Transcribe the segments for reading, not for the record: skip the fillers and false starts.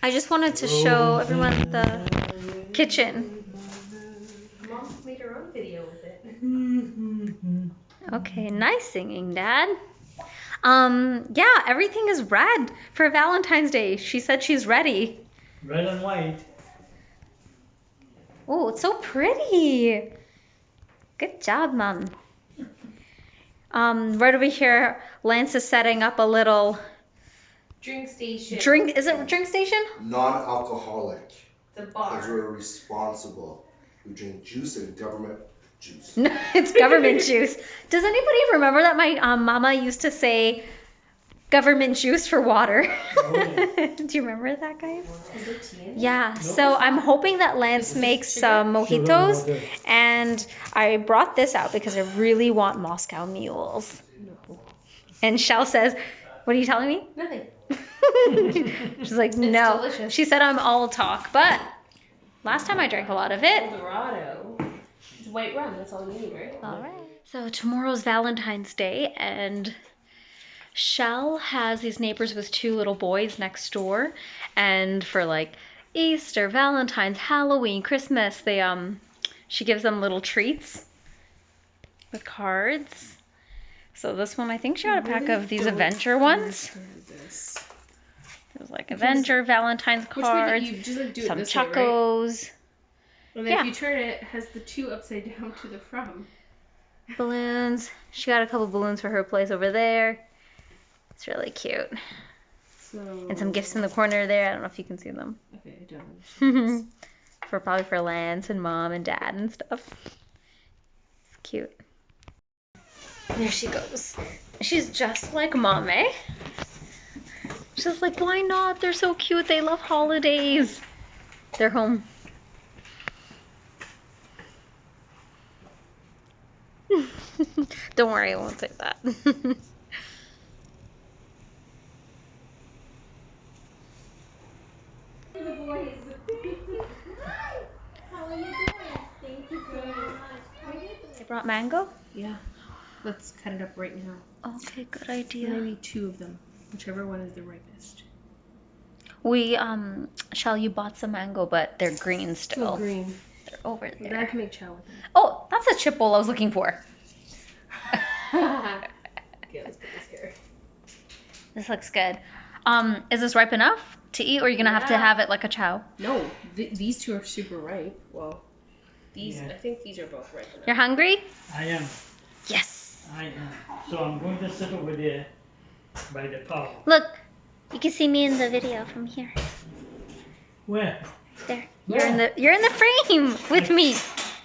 I just wanted to show everyone the kitchen. Mom made her own video with it. Okay, nice singing, Dad. Yeah, everything is red for Valentine's Day. She said she's ready. Red and white. Oh, it's so pretty. Good job, Mom. Right over here, Lance is setting up a little Drink station. Is it a drink station? Non-alcoholic. The bar. Because we're responsible. We drink juice and government juice. No, it's government juice. Does anybody remember that my mama used to say government juice for water? Do you remember that, guys? Yeah, so I'm hoping that Lance makes some mojitos, and I brought this out because I really want Moscow mules. No. And Shell says, what are you telling me? Nothing. She's like, It's no. delicious. She said I'm all talk, but last time I drank a lot of it. Eldorado. It's white rum, that's all you need, right? All right. So tomorrow's Valentine's Day, and Shell has these neighbors with 2 little boys next door, and for like Easter, Valentine's, Halloween, Christmas, she gives them little treats with cards. So this one, I think she got a pack of these Avenger ones. There's like Avenger, Valentine's cards, some Chocos. And then if you turn it, it has the 2 upside down to the from. Balloons. She got a couple balloons for her place over there. It's really cute. So, And some gifts in the corner there. I don't know if you can see them. Okay, I don't. Probably for Lance and Mom and Dad and stuff. It's cute. There she goes. She's just like Mom, eh? She's like, why not? They're so cute. They love holidays. They're home. Don't worry, I won't say that. They brought mango? Yeah. Let's cut it up right now. Okay, good idea. Maybe 2 of them. Whichever one is the ripest. We, Shell, you bought some mango, but they're green still. Still green. They're over Then I there. can make chow with them. Oh, that's a chip bowl I was looking for. Okay, let's put this here. This looks good. Is this ripe enough to eat, or are you gonna have to have it like a chow? No, these 2 are super ripe. Well, these, Yeah. I think these are both ripe enough. You're hungry? I am. Yes. I am. So I'm going to sit over there by the power. Look, you can see me in the video from here. Where? There. You're in the frame with me.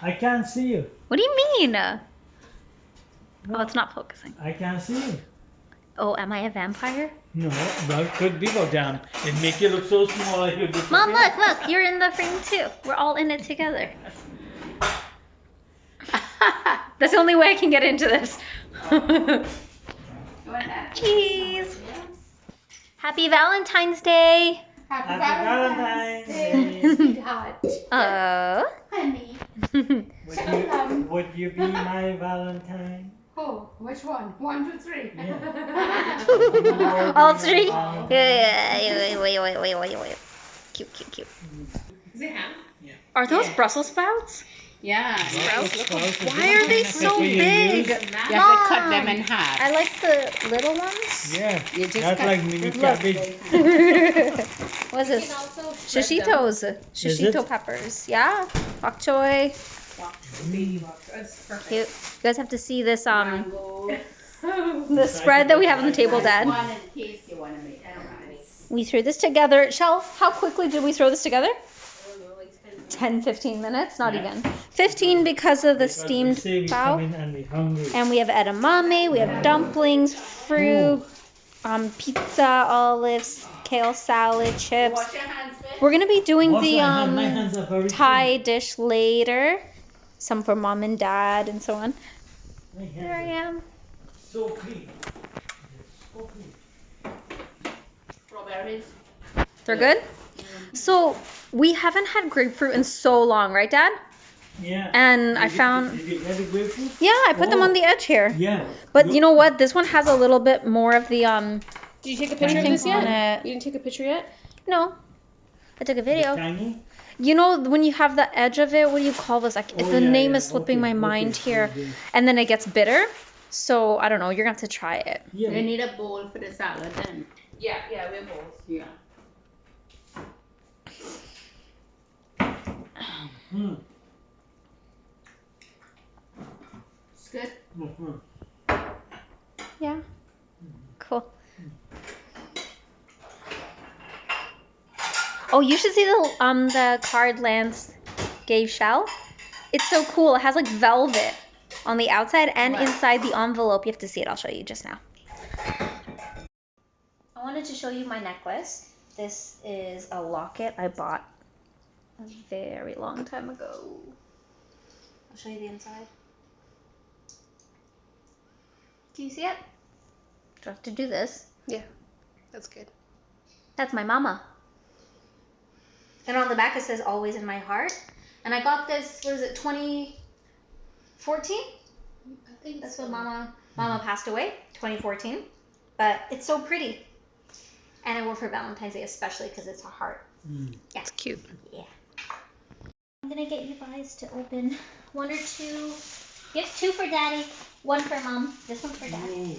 I can't see you. What do you mean? Oh, it's not focusing. I can't see you. Oh, am I a vampire? No, but could be go down. It make you look so small like you disappear. Mom, look, you're in the frame too. We're all in it together. That's the only way I can get into this. Cheese. Happy Valentine's Day. Happy Valentine's Day. Sweetheart. Oh. Honey. Would you be my Valentine? Oh, which one? 1, 2, 3. Yeah. All 3? Yeah. Wait. Cute. Is it ham? Are those Brussels sprouts? Yeah. Why are they so big? You have to cut them in half. I like the little ones. Yeah, You just that's cut- like mini cabbage. What's this? Shishitos. Shishito peppers. Yeah. Bok choy. That's perfect. Cute. You guys have to see this Mango. the spread that we have on the table, Dad. One in case you want to make. I don't know. We threw this together. Shell, how quickly did we throw this together? I don't know, like 10, 15 minutes? Not Yeah. even. 15 because of the Because we steamed say we bao. come in and we're hungry. And we have edamame, we have dumplings, fruit, pizza, olives, kale salad, chips. Wash your hands first. We're gonna be doing Wash the my hands. My hands are very Thai dish later. Some for Mom and Dad and so on. clean. My There I hands am. are so clean. So clean. Strawberries. They're good? So we haven't had grapefruit in so long, right, Dad? Yeah. And I found, Did you get the grapefruit? yeah, I put them Oh. on the edge here. Yeah. But you know what? This one has a little bit more of the Did you take a picture of things this yet? on it. You didn't take a picture yet? No. I took a Is it video. tiny? You know when you have the edge of it, what do you call this? Oh, The yeah, name yeah. is slipping Okay, my mind okay, here. yeah. And then it gets bitter. So I don't know. You're gonna have to try it. You Yeah. need a bowl for the salad then. Yeah, we're both. Yeah. Hmm. It's good. Mhm. Yeah. Cool. Oh, you should see the card Lance gave Shell. It's so cool. It has like velvet on the outside and What? inside the envelope. You have to see it. I'll show you just now. I wanted to show you my necklace. This is a locket I bought a very long time ago. I'll show you the inside. Do you see it? Do I have to do this? Yeah, that's good. That's my mama. And on the back it says always in my heart. And I got this, what is it, 2014? I think That's so. when Mama passed away, 2014. But it's so pretty. And I wore for Valentine's Day especially because it's a heart. Mm. Yeah. It's cute. Yeah. I'm gonna get you guys to open one or two. Here's two for Daddy, one for Mom. This one for Daddy. Ooh.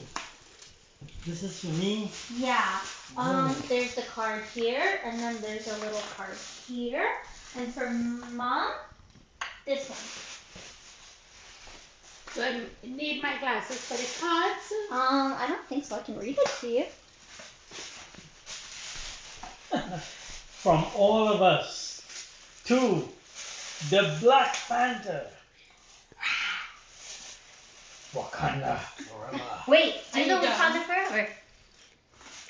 This is for me. Yeah. Oh. There's the card here, and then there's a little card here. And for Mom, this one. Do I need my glasses for the cards? I don't think so. I can read it to you. From all of us to the Black Panther. Wakanda forever. Wait, Are do you the done? Wakanda forever.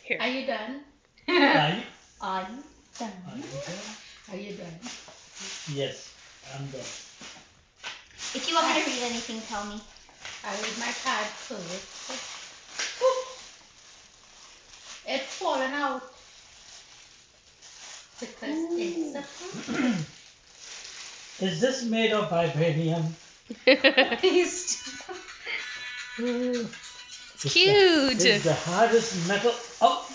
Here. Are you done? Are you- Are you are done? you there? Are you done? Yes, I'm done. If you want me to read anything, tell me. I read my card first. It's fallen out. Because it's a Is this made of vibranium? It's cute. It's the hardest metal. Oh,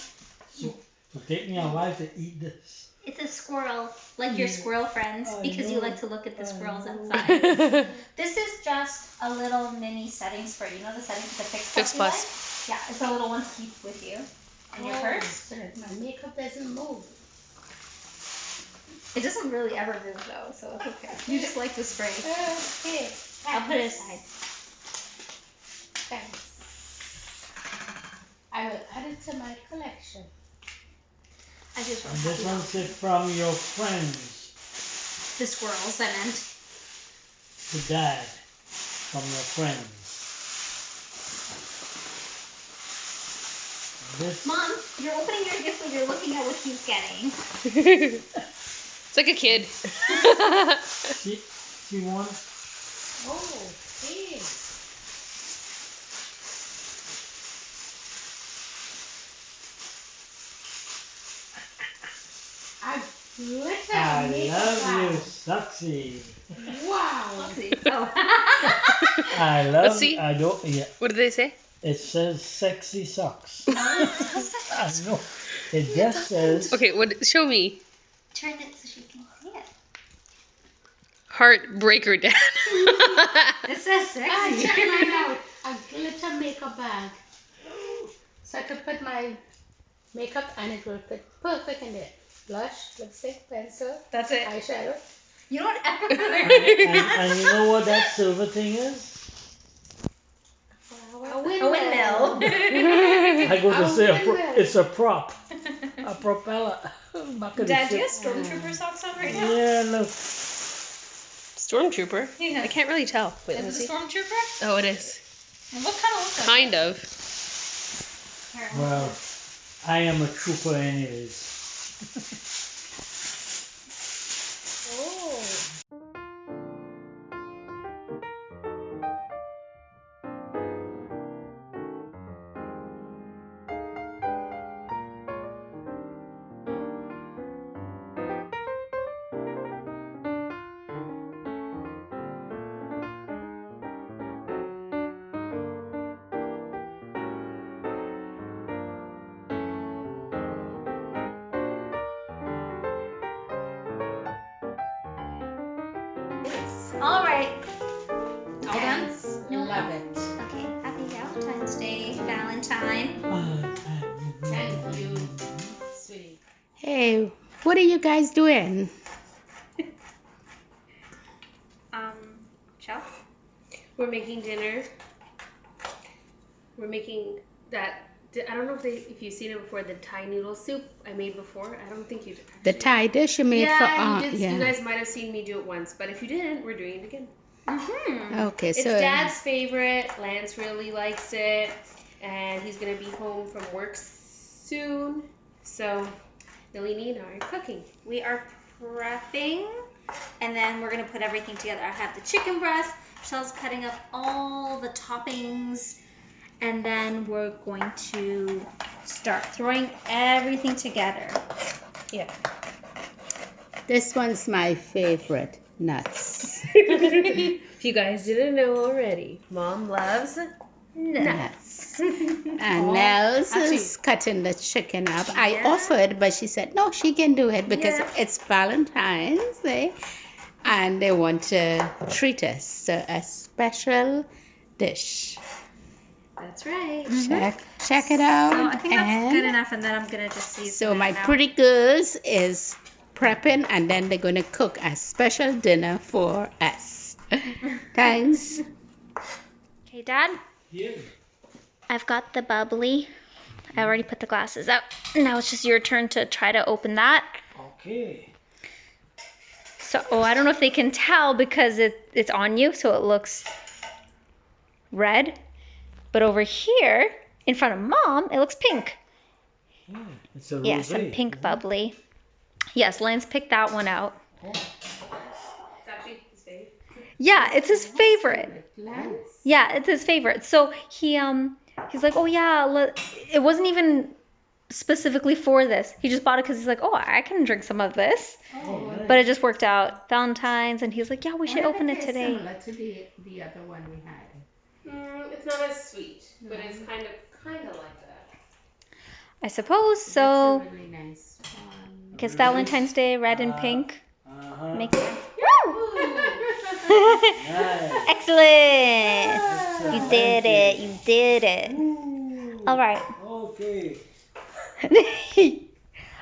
so it'll take me a while to eat this. It's a squirrel, like your squirrel friends, I because you know. like to look at the squirrels know. outside. This is just a little mini setting spray. You know the settings with the Fix Fix Plus? Plus. Yeah, it's a little one to keep with you in your purse. So that my makeup doesn't move. It doesn't really ever move though, so it's okay. You just like the spray. Okay. I'll put it aside. Thanks. I will add it to my collection. I just And this one's it from your friends the squirrels, I meant. to Dad. From your friends. This Mom, you're opening your gift when you're looking at what he's getting. It's like a kid. she wants. Oh, okay. I glitter I makeup love you, bag. Suxy. Wow. Oh. I love. Let's see. I don't. Yeah. What did they say? It says sexy socks. I know. It just says. Okay, what? Show me. Turn it so she can see it. Heartbreaker Dad. It says sexy. Check mine out. A glitter makeup bag. So I could put my makeup and it will fit perfect in there. Blush, lipstick, pencil, That's it. eyeshadow. You don't ever And you know what that silver thing is? A A windmill. I go to A say windmill. it's a prop. A propeller. Back of the Dad, do you ship. have stormtrooper socks on right now? Yeah, look. Stormtrooper? Yeah. I can't really tell. Wait, let me Is it see. a stormtrooper? Oh, it is. What kind of looks like Kind of. it? Well, I am a trooper anyways. Oh. Yes. All right. All done? No. Love it. Okay. Happy Valentine's Day, Valentine. Thank you, sweetie. Hey, what are you guys doing? Shell? We're making dinner. We're making that. I don't know if you've seen it before. The Thai noodle soup I made before. I don't think you've. The Thai dish you made for Yeah, you did. yeah. You guys might have seen me do it once, but if you didn't, we're doing it again. Okay, It's so Dad's favorite. Lance really likes it, and he's gonna be home from work soon. So, Nalini and I are cooking. We are prepping, and then we're gonna put everything together. I have the chicken breast. Michelle's cutting up all the toppings, and then we're going to start throwing everything together. Here. this one's my favorite, nuts. If you guys didn't know already, Mom loves Nuts. And Nels is cutting the chicken up. I offered, but she said no, she can do it because it's Valentine's Day and they want to treat us. So a special dish. That's right. Check it out. So I think that's and good enough, and then I'm gonna just season so it my now. pretty girls is prepping and then they're going to cook a special dinner for us. Thanks. Okay, Dad. Yeah. I've got the bubbly. I already put the glasses up. Now it's just your turn to try to open that. Okay. So, I don't know if they can tell because it's on you, so it looks red. But over here, in front of Mom, it looks pink. Yeah, it's a Yes, rosé, some pink isn't it? bubbly. Yes, Lance picked that one out. Oh, It's actually his favorite. Yeah, it's his favorite. Yeah, it's his favorite. So he's like, oh yeah, it wasn't even specifically for this. He just bought it because he's like, oh, I can drink some of this. oh, nice. But it just worked out. Valentine's, and he's like, yeah, we should open it today. Similar to the other one we had. It's not as sweet, but it's kind of like that. I suppose so. That's a really nice one. It's Valentine's Day, red and pink. Uh-huh. Makes sense. Nice. Excellent. You did it. You did it. Ooh. All right. Okay.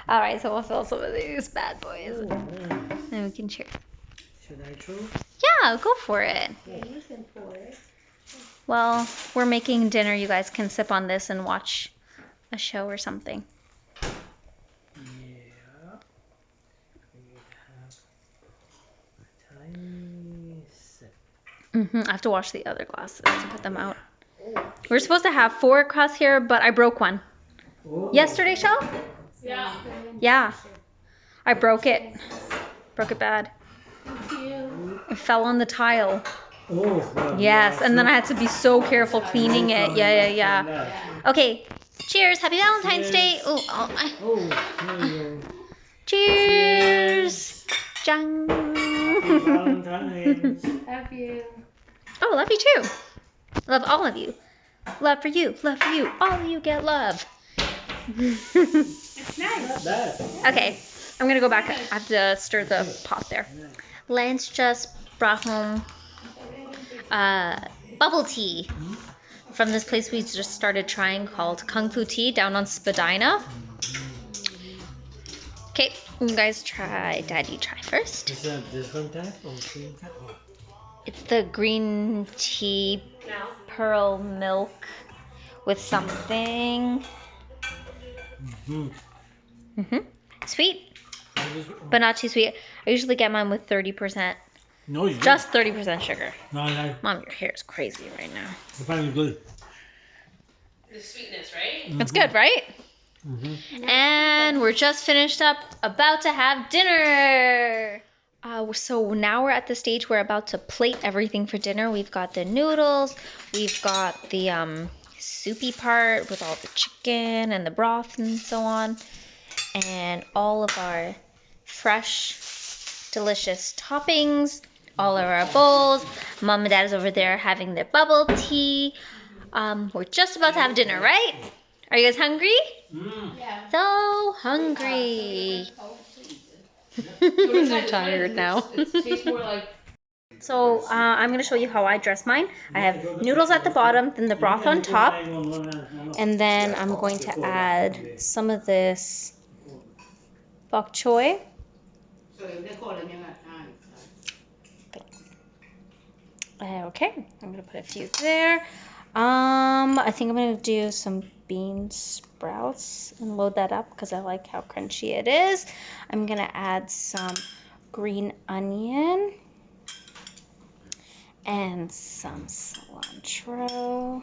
All right. So we'll fill some of these bad boys, Oh, nice. and we can cheer. Should I throw? Yeah, go for it. Well, we're making dinner. You guys can sip on this and watch a show or something. Yeah. We have a tiny sip. I have to wash the other glasses to put them out. We're supposed to have 4 across here, but I broke one. Oh. Yesterday, Shell? Yeah. Yeah. I broke it. Broke it bad. It fell on the tile. Oh, well, Yes, yeah, and then so- I had to be so careful cleaning it. Yeah. Yeah. Okay. Cheers. Happy Valentine's Day. Cheers. Oh, Oh, there you go. cheers. Jang. Happy Valentine's. Love you. Oh, love you too. Love all of you. Love for you. Love for you. All of you get love. It's nice. Not bad. Okay, I'm gonna go back. I have to stir the pot there. Lance just brought home bubble tea from this place we just started trying called Kung Fu Tea down on Spadina. Okay, you guys try. Dad, you try first. Is that different type or same type? Oh. It's the green tea pearl milk with something. Sweet, but not too sweet. I usually get mine with 30%. No, you Just 30% sugar. No, no. Mom, your hair is crazy right now. Apparently good. The sweetness, right? That's good, right? Mm-hmm. And we're just finished up, about to have dinner. So now we're at the stage we're about to plate everything for dinner. We've got the noodles, we've got the soupy part with all the chicken and the broth and so on, and all of our fresh, delicious toppings, all of our bowls. Mom and Dad is over there having their bubble tea. We're just about to have dinner, right? Are you guys hungry? Yeah. So hungry. You're tired now. It tastes more like So I'm going to show you how I dress mine. I have noodles at the bottom, then the broth on top, and then I'm going to add some of this bok choy. Okay, I'm going to put a few there. I think I'm going to do some bean sprouts and load that up because I like how crunchy it is. I'm going to add some green onion and some cilantro.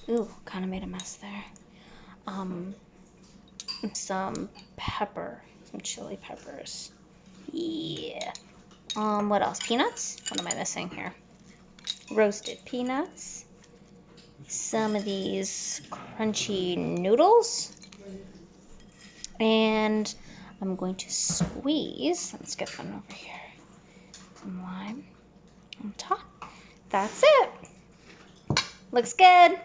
Ooh, kind of made a mess there. Some pepper, some chili peppers. Yeah. What else? Peanuts? What am I missing here? Roasted peanuts. Some of these crunchy noodles. And I'm going to squeeze, let's get one over here, some lime on top. That's it. Looks good.